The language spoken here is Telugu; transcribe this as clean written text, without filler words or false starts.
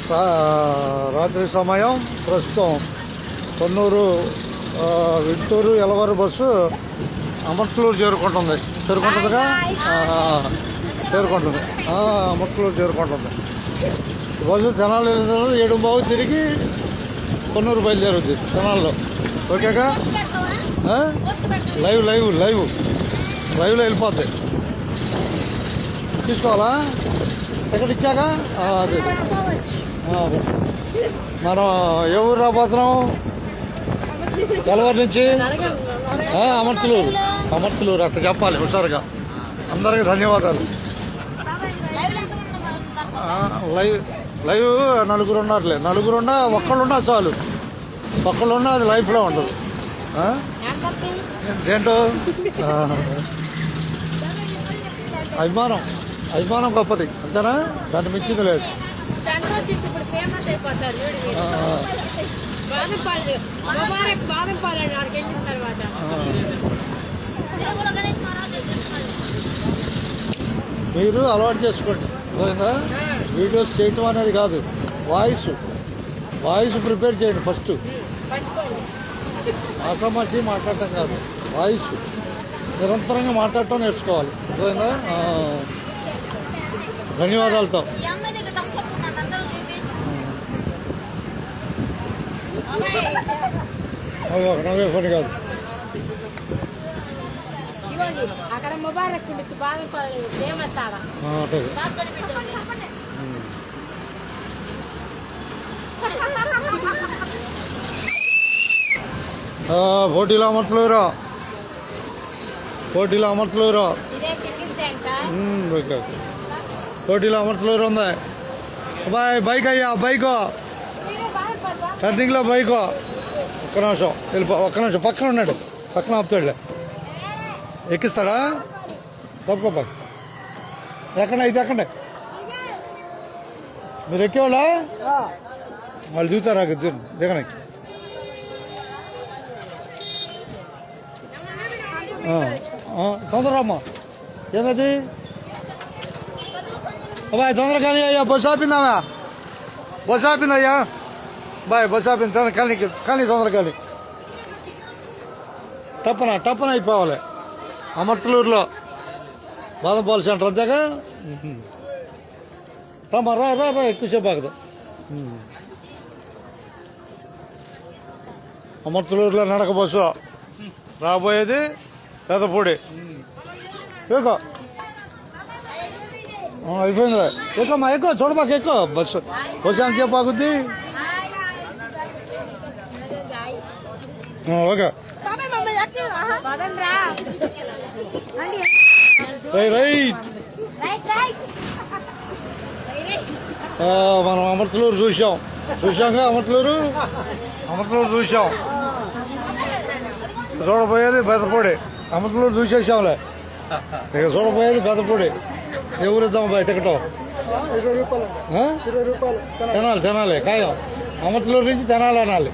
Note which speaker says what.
Speaker 1: రాత్రి సమయం ప్రస్తుతం కొన్నూరు వింటూరు ఎలవారు బస్సు అమర్తలూరు చేరుకుంటుందిగా చేరుకుంటుంది అమర్తలూరు చేరుకుంటుంది. బస్సు తెనాలి 7:15 తిరిగి కొన్నూరు బయలుదేరుద్ది తెనాల్లో. ఓకేగా, లైవ్లో వెళ్ళిపోద్ది. తీసుకోవాలా టికెట్ ఇచ్చాక? అదే మనం ఏ ఊరు రాబోతున్నాం? ఎలవారి నుంచి అమర్తలూరు అట్లా చెప్పాలి హుషారుగా. అందరికీ ధన్యవాదాలు. లైవ్ నలుగురు ఉన్నారులే, నలుగురున్నా ఒక్కళ్ళున్నా చాలు. ఒక్కళ్ళున్నా అది లైఫ్లో ఉండదు. ఏంటో అభిమానం గొప్పది, అంతేనా? దాన్ని మించింది లేదు. మీరు అలవాటు చేసుకోండి, అర్థమైందా? వీడియోస్ చేయటం అనేది కాదు, వాయిస్ ప్రిపేర్ చేయండి ఫస్ట్. ఆసామాసి మాట్లాడటం కాదు, వాయిస్ నిరంతరంగా మాట్లాడటం నేర్చుకోవాలి, అర్థమైందా? ధన్యవాదాలతో. నవ్వే పని కాదు.
Speaker 2: అక్కడ ముబారక్ ఫేమస్.
Speaker 1: పోటీలో అమర్తలూరు పోటీలో అమర్తలూరు ఉంది. బైక్ అయ్యా, బైక్ టర్నింగ్లో బైక్. ఒక్క నిమిషం ఒక్క నిమిషం పక్కన ఉన్నాడు, పక్కన ఆపుతాడులే. ఎక్కిస్తాడా? తప్పుకో, ఎక్కండి, అయితే ఎక్కండి. మీరు ఎక్కేవాళ్ళా? వాళ్ళు దిగుతారా? దిగని తొందరమ్మా. ఏమది బాయ్? తొందర కానీ అయ్యా, బస్సు ఆపిందామా? బస్సు ఆపిందయ్యా బాయ్, బస్సు ఆపింది. కానీ తొందర కానీ టప్పన అయిపోవాలి. అమర్తలూరులో బాదంపాల సెంటర్ అంతేగా. రా ఎక్కువసేపు ఆగదు. అమర్తలూరులో నడక బస్సు రాబోయేది పెదపూడి. ఎక్కువ అయిపోయింది. ఎక్కువమ్మా, ఎక్కువ చూడబాక, ఎక్కువ బస్సు ఎంతసేపు ఆగుద్ది? Okay, right. మనం అమర్తలూరు చూసాంగా. అమర్తలూరు చూసాం. చూడబోయేది పెదపూడి. అమర్తలూరు చూసేసాంలే, ఇక చూడబోయేది పెదపూడి. ఎవరు ఇద్దాం బాయ్ టికెట్? 20 రూపాయలు. తెనాలి ఖాయం. అమర్తలూరు నుంచి తెనాలి అనాలి.